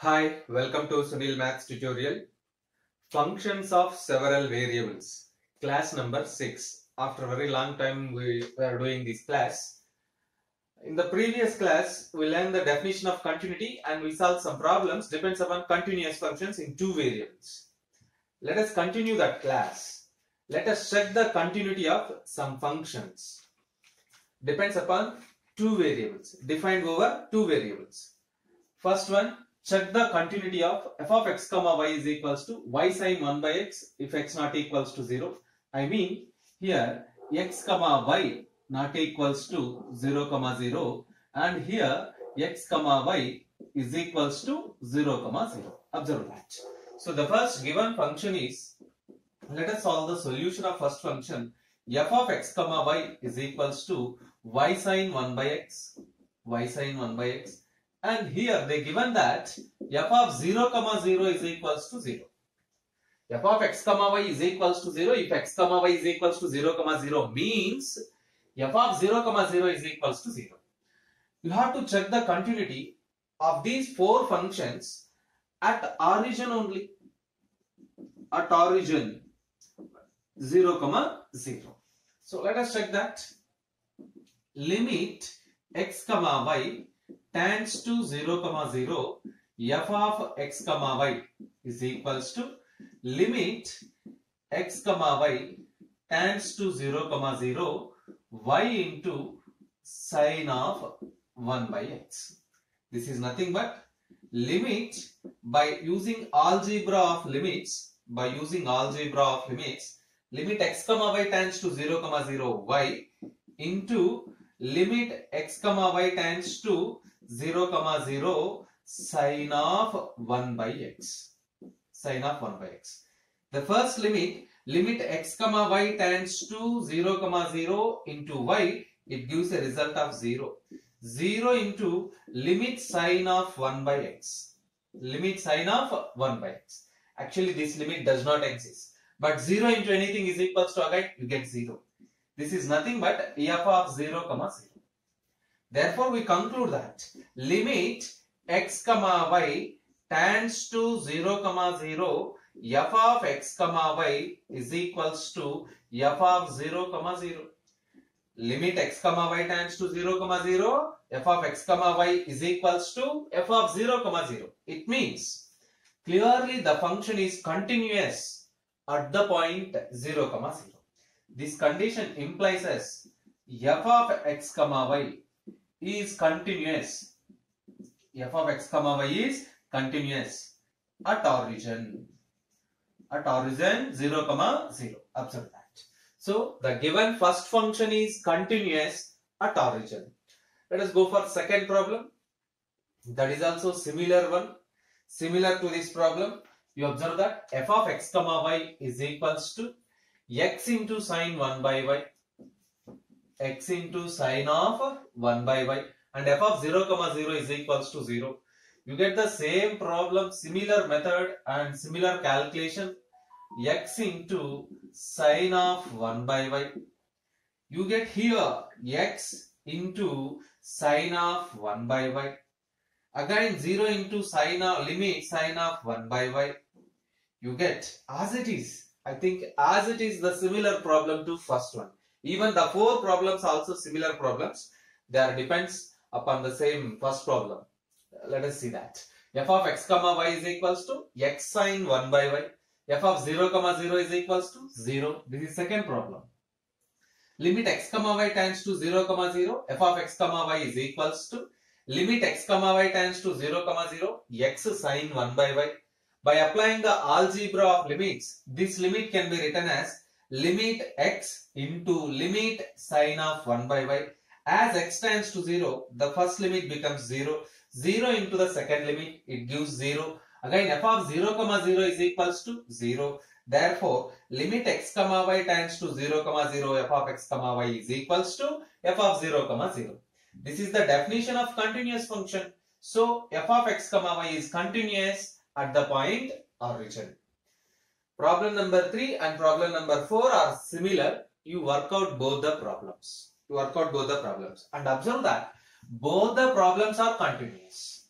Hi, welcome to Sunil Maths tutorial. Functions of several variables. Class number 6. After a very long time we were doing this class. In the previous class, we learned the definition of continuity and we solved some problems depends upon continuous functions in two variables. Let us continue that class. Let us check the continuity of some functions. Depends upon two variables, defined over two variables. First one, check the continuity of f of x comma y is equals to y sin 1 by x if x not equals to 0. I mean here x comma y not equals to 0 comma 0 and here x comma y is equals to 0 comma 0. Observe that. So the first given function is, let us solve the solution of first function. F of x comma y is equals to y sin 1 by x, y sin 1 by x. And here they given that f of 0 comma 0 is equals to 0. F of x comma y is equals to 0. If x comma y is equals to 0 comma 0 means f of 0 comma 0 is equals to 0. You have to check the continuity of these four functions at origin only. At origin 0 comma 0. So let us check that. Limit x comma y tends to 0 comma 0, f of x comma y is equals to limit x comma y tends to 0 comma 0 y into sine of 1 by x. This is nothing but limit by using algebra of limits. Limit x comma y tends to 0 comma 0 y into limit x comma y tends to 0 comma 0 sine of 1 by x. Sine of 1 by x. The first limit x comma y tends to 0 comma 0 into y, it gives a result of 0. 0 into limit sine of 1 by x. Limit sine of 1 by x. Actually this limit does not exist. But 0 into anything is equals to, again you get 0. This is nothing but f of 0 comma 0. Therefore, we conclude that limit x comma y tends to 0 comma 0, f of x comma y is equals to f of 0 comma 0. Limit x comma y tends to 0 comma 0, f of x comma y is equals to f of 0 comma 0. It means clearly the function is continuous at the point 0 comma 0. This condition implies as f of x comma y is continuous. F of x comma y is continuous at origin. At origin 0 comma 0. Observe that. So the given first function is continuous at origin. Let us go for second problem. That is also similar one. Similar to this problem. You observe that f of x comma y is equals to x into sine 1 by y. X into sine of 1 by y and f of 0 comma 0 is equals to 0. You get the same problem, similar method and similar calculation. X into sine of 1 by y. You get here x into sine of 1 by y. Again 0 into sine of limit sine of 1 by y. You get as it is. I think as it is the similar problem to first one. Even the four problems also similar problems. They are depends upon the same first problem. Let us see that. F of x comma y is equals to x sine 1 by y. F of 0 comma 0 is equals to 0. This is second problem. Limit x comma y tends to 0 comma 0. F of x comma y is equals to limit x comma y tends to 0 comma 0 x sine 1 by y. By applying the algebra of limits, this limit can be written as limit x into limit sine of 1 by y. As x tends to 0, the first limit becomes 0. 0 into the second limit, it gives 0. Again, f of 0 comma 0 is equals to 0. Therefore, limit x comma y tends to 0 comma 0, f of x comma y is equals to f of 0 comma 0. This is the definition of continuous function. So, f of x comma y is continuous at the point origin. Problem number 3 and problem number 4 are similar. You work out both the problems. And observe that both the problems are continuous.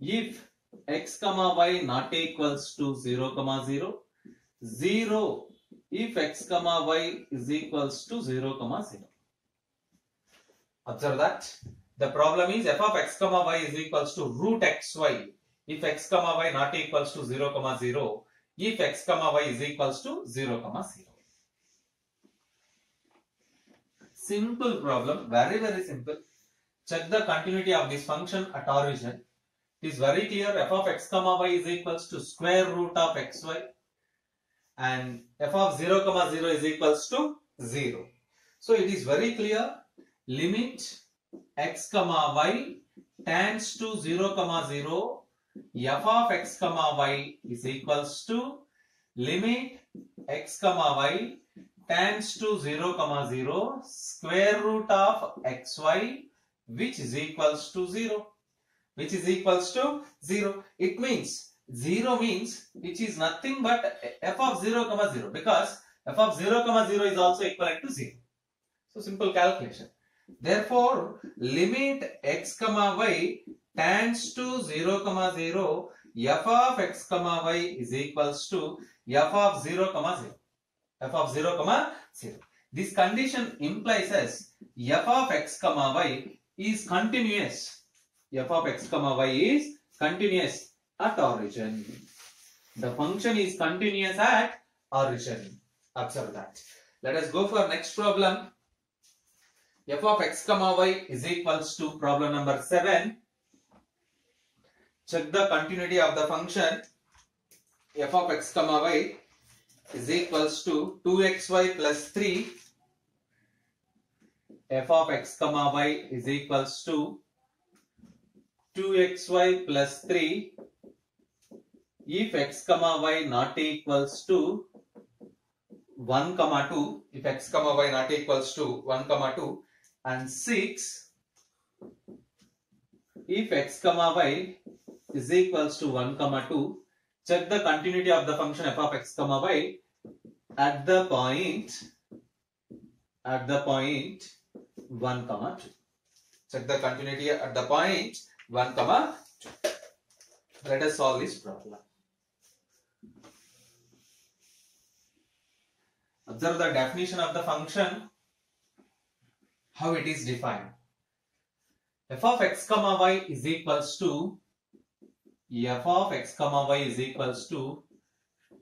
if x comma y not equals to 0 comma 0, 0 if x comma y is equals to 0 comma 0. Observe that the problem is f of x comma y is equals to root xy if x comma y not equals to 0 comma 0, if x comma y is equals to 0 comma 0. Simple problem, very simple. Check the continuity of this function at origin. It is very clear, f of x comma y is equals to square root of xy and f of 0 comma 0 is equals to 0. So it is very clear, limit x comma y tends to 0 comma 0, f of x comma y is equals to limit x comma y tends to 0 comma 0 square root of xy which is equals to 0. Which is equals to 0. It means 0 means which is nothing but f of 0 comma 0 because f of 0 comma 0 is also equivalent to 0. So simple calculation. Therefore, limit x comma y tends to 0 comma 0, f of x comma y is equals to f of 0 comma 0. F of 0 comma 0. This condition implies as f of x comma y is continuous. F of x comma y is continuous at origin. The function is continuous at origin. Observe that. Let us go for next problem. F of x comma y is equals to problem number 7. Check the continuity of the function. F of x comma y is equals to 2xy plus 3. F of x comma y is equals to 2xy plus 3 if x comma y not equals to 1 comma 2, if x comma y not equals to 1 comma 2, and 6 if x comma y is equals to 1 comma 2. Check the continuity of the function f of x comma y at the point 1 comma 2. Check the continuity at the point 1 comma 2. Let us solve this problem. Observe the definition of the function, how it is defined. F of x comma y is equals to f of x comma y is equals to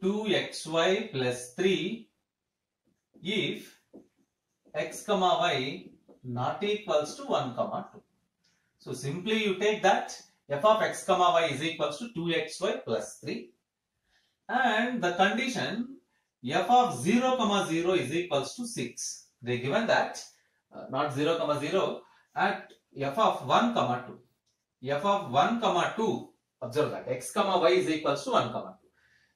2xy plus 3 if x comma y not equals to 1 comma 2. So simply you take that f of x comma y is equals to 2xy plus 3 and the condition f of 0 comma 0 is equals to 6. They given that not 0 comma 0 at f of 1 comma 2. F of 1 comma 2, observe that x comma y is equals to 1 comma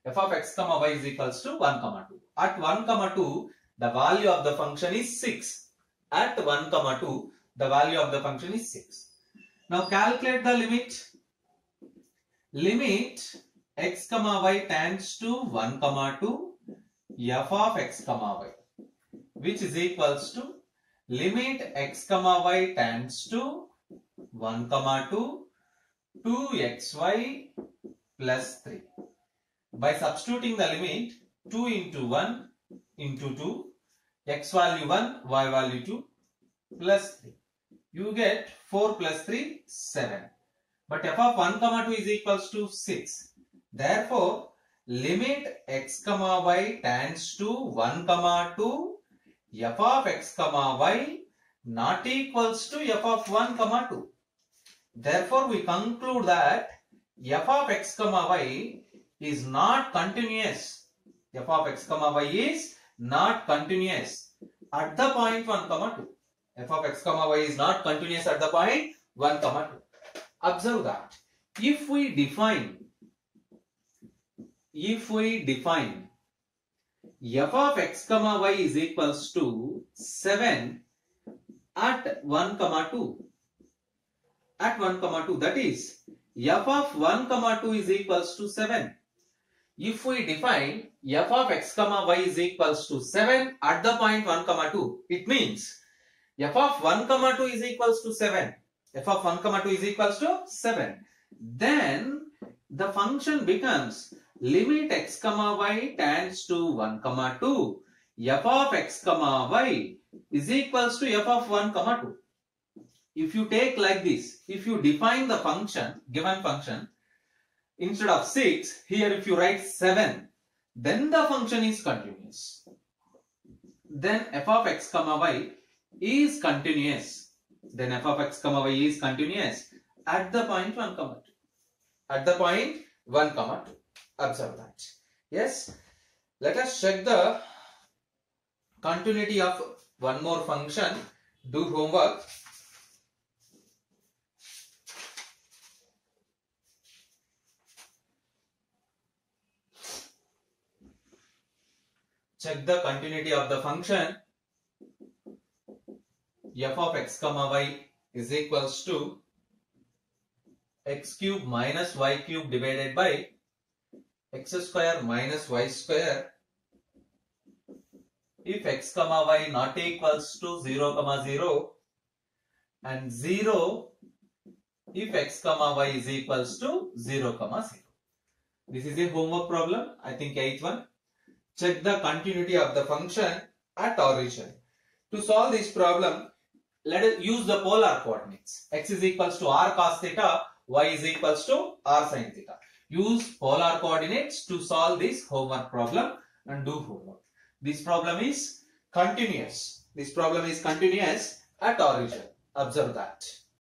2. F of x comma y is equals to 1 comma 2. At 1 comma 2 the value of the function is 6. At 1 comma 2 the value of the function is 6. Now calculate the limit. Limit x comma y tends to 1 comma 2 f of x comma y which is equals to limit x comma y tends to 1 comma 2 2xy plus 3. By substituting the limit 2 into 1 into 2, x value 1, y value 2 plus 3. You get 4 plus 3, 7. But f of 1 comma 2 is equals to 6. Therefore, limit x comma y tends to 1 comma 2 f of x comma y not equals to f of 1 comma 2. Therefore, we conclude that f of x comma y is not continuous. F of x comma y is not continuous at the point 1 comma 2. F of x comma y is not continuous at the point 1 comma 2. Observe that if we define f of x comma y is equals to 7 at 1 comma 2, that is f of 1 comma 2 is equals to 7. If we define f of x comma y is equals to 7 at the point 1 comma 2, it means f of 1 comma 2 is equals to 7. F of 1 comma 2 is equals to 7. then the function becomes limit x comma y tends to 1 comma 2 f of x comma y is equals to f of 1 comma 2. If you take like this, if you define the function, given function, instead of 6, here if you write 7, then the function is continuous. Then f of x comma y is continuous. Then f of x comma y is continuous at the point 1 comma 2. At the point 1 comma 2. Observe that. Yes. Let us check the continuity of one more function. Do homework. Check the continuity of the function f of x comma y is equals to x cube minus y cube divided by x square minus y square if x comma y not equals to 0 comma 0 and 0 if x comma y is equals to 0 comma 0. This is a homework problem, I think 8th one. Check the continuity of the function at origin. To solve this problem, let us use the polar coordinates. X is equals to r cos theta, y is equals to r sin theta. Use polar coordinates to solve this homework problem and do homework. This problem is continuous. This problem is continuous at origin. Observe that.